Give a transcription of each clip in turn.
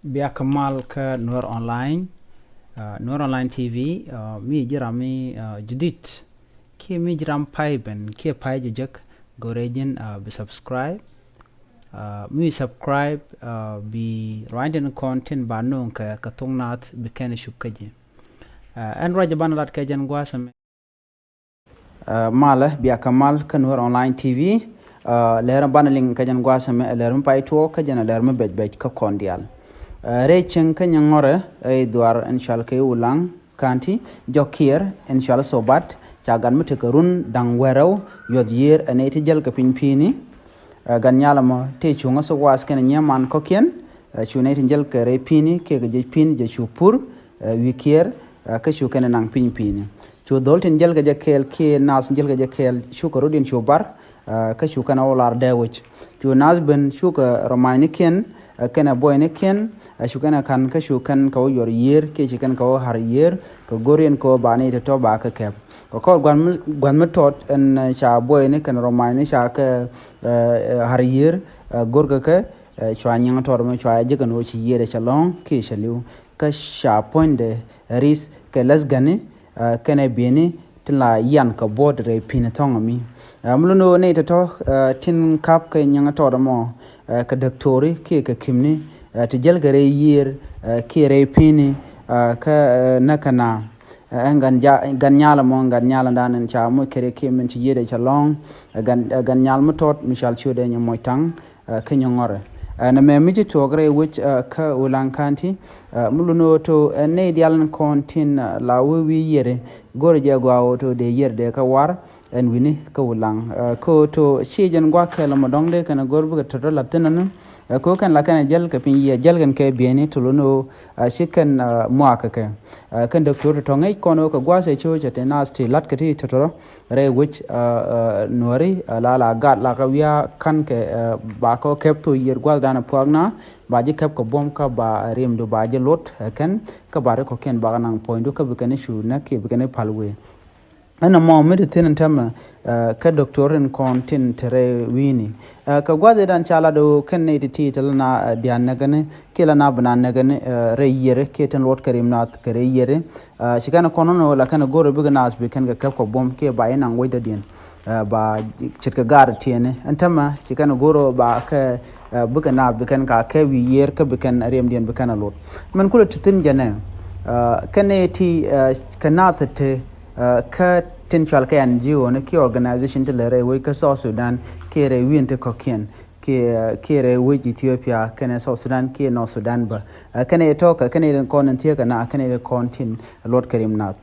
Bia Kamal ke Nur Online TV mi jirami judit ki mi jiram pai ben ki pai jejak gorejin be subscribe mi subscribe bi rinding content ba non ka katungnat be ken shukaji en raja banalat ke jan gwasam mala Bia Kamal ke Nur Online TV Läär banaling ke jan gwasam Läär pai to ke jan Läär me bej ka kondial Rechen Kanyangore, Duar and Shalke Ulang County, Jokir and Shal Sobat, Chagan Mutakarun, Dangwero, Yod year and Atijel Kapin Pini, Ganyalamo, Techunga so was can Yaman Kokian, Chunatingel Kere Pini, Kegajin, Jachupur, Wikir, Kashukan and Nang Pin Pini. To Dolten Jelga Jakel, K Nas Jelga Jakel, Shukarudin Shubar, Kashukan all are there which. To Nasben Shuka Romanican, Kena Boynican. Shukan kan ka shukan ko yor year ke shukan ko har year ko gorian ko bani to ba ka kep ko gwan metot en cha boy ne kan romani sha ka har year gorga ka chwanyang tor me chwa je kan o chi year chalong ke shaliu ka sha point de ris ke las gane kana bini tla yan ka bod re pinatonga amluno ne to tin kap ke nyang tor mo ka doctori ke ka kimni tijel gare year kire pini ka nakana ganyala mon ganyala danen cha mo kere kemen ci yede cha long ganyal mo tot michal chude ny moitang kenyongore na me miji to gre which ka Ulang County muluno to ne dial kontin la wi yere gore je gwa to de yer de ka war en wini ka Ulang ko to sijen gwa kala mo dongde kana gorbu ka to latinanu ko kan la kan jel ka pin ye jel gan ke bieni tuluno shikan muaka ke kan doctor to ngai kono ka gwase cho chate nas ti lat kati totoro re which nori la gat la ka wia kan ke ba ko kep to yer gwal dana pagna ba ji kep ko bom ka ba rem do ba je lot kan ka ba ko ken ba nang point do ka bi kan shu na ke bi kan palwe ana mo medicine tama ka doctor en kontin tere wini ka gwade dan chala do kan ne ti talna dian nagane kila na bana nagane re yere keten lot karim nat kare yere shikana kono no la kana goro biga nas bi kan ga ko bom ke ba ina ngoida din ba chitka gar tiene antama shikana goro ba ka biga na bi kan ka ke wi yer ka bi kan rem din bi kan lot man kula titin jana kan ne ti kanata te ka tinchal ka NGO ne ki organization te lere we ka South Sudan ke re winte kokien ke re we Ethiopia kana South Sudan ke no Sudan ba kana to ka kana den konan tie kana kana den kontin Lord Karim nat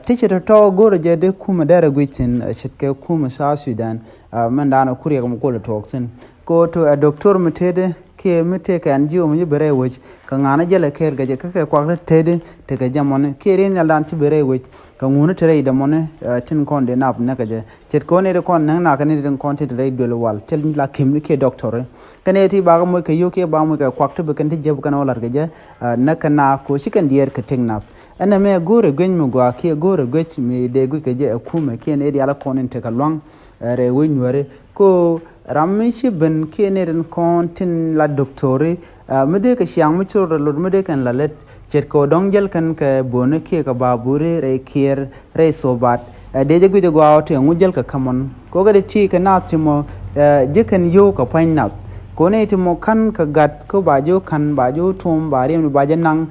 teacher to goro je de kuma dare gwitin shitke kuma South Sudan man da na kuriya kuma ko toksin ko to a doctor mutede ke mite ka NGO mu bere we ka ngana jele ker ga je ka kwa tede te ga jamon ke ren yalan ti bere we ka ngunu tere da mone tin konde nap na kaje chet ko ne kon nang na kane den konte tere dole wal tel la kimni ke doctor kane ti ba mo ke yoke ba mo ka kwakto be kan ti jeb kan wala gaje na kana ko shikan dier ka ting nap ana me gore gwen mu gwa ke gore gwech me de gu ke je kuma ke ne di ala konin te ka long re winware ko rammi shi ben ke ne den kontin la doctor me de ka shiang mu choro lo me de kan la let chet ko dongjel kan ka bone ke ka babure re kier re sobat de je gude go awte ngujel ka kamon ko ga de ti ka natimo je kan yo ka painap ko ne timo kan ka gat ko bajo kan bajo tum bare mi bajanang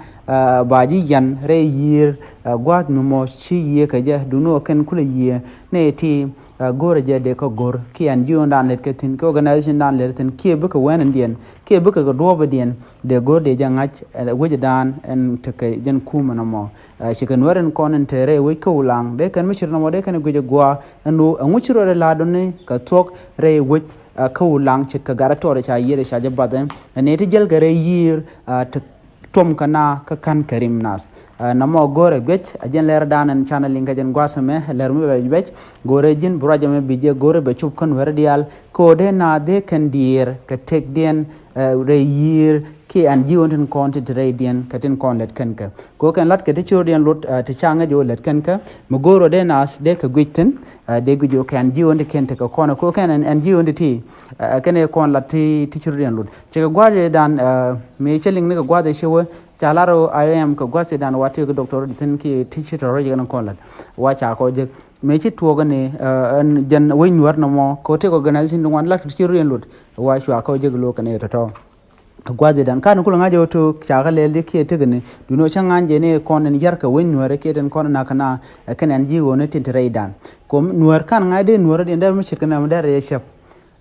baji yan re yir gwat no mo chi ye ka je duno kan kula ye ne ti gore je de ko gor ki an ju ndan let ke tin ko organization dan let tin ki bu ka wen ndien ki bu ka do ba dien de gor de jangach wuje dan en te ke jen kuma no mo shi kan waren konen tere we ko Ulang de kan mi chirno mo de kan guje gwa anu nguchiro re la donne ka tok re wuj ka Ulang chit ka gara tore cha yere cha jabaden ne ti jel gare yir te tom kana ka kan Karim nas namo gore gwech ajen ler danan channel linga jen gwasame ler mu be gore jin buraja me bije gore be chup kan werdial ko de na de kan dier ka tek den re yir ki an ji on tin kon ti radian ka tin kon let kan ka ko kan lat ka ti chodian lot ti changa jo let kan ka mo goro de nas de ka gwitin de gujo kan ji on de ken te ka kon ko kan an ji on de ti kan e kon lat ti chodian lot che ka gwaje dan me cheling ne ka gwaje shewe chalaro IAM ka gwaje dan wati ka doctor tin ki ti choro je kan kon lat wa cha ko je me chi tuoga ne jan wai nuar na mo ko te organization wan lat ti chodian lot wa shwa ko je lo kan e to gwaje dan kan kula ngaje to chaga le ke tegene duno changa nje ne kon en yarka wen nuare ke den kon na kana kan an jigo ne tin tare dan kom nuar kan ngade nuar de ndar mi chirkana ndar ye shep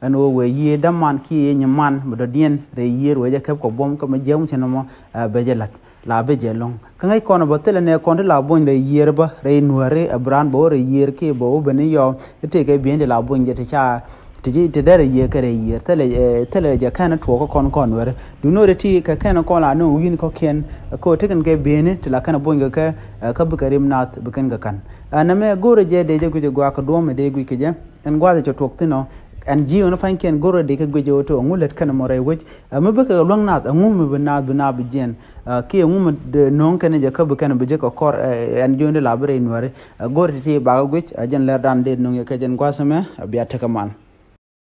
an o we ye damman ki ye nyman bodo dien re yer we je kep ko bom ko ma jem chena mo bejelat la bejelong kan ngai kon bo tele ne kon la bon re yer ba re nuare abran bo re yer ke bo bene yo te ke bien de la bon je te cha tiji te dare ye kare ye tele ja kana to ko kon were du no de ti ka kana ko la no win ko ken ko te kan ke bene te la kana bonga ka bukarim nat bukan ga kan na me gore je de je guje gwa ko do me de gu ke je en gwa de to tino an ji on fan ken gore de ka guje to ngulet kana mo re wuj me buka long nat ngum me na bu jen ki ngum de non kana je ka bukan bu je ko kor an jonde la bre nware gore ti ba guj jen ler dan de no ke jen gwa sama biya ta kaman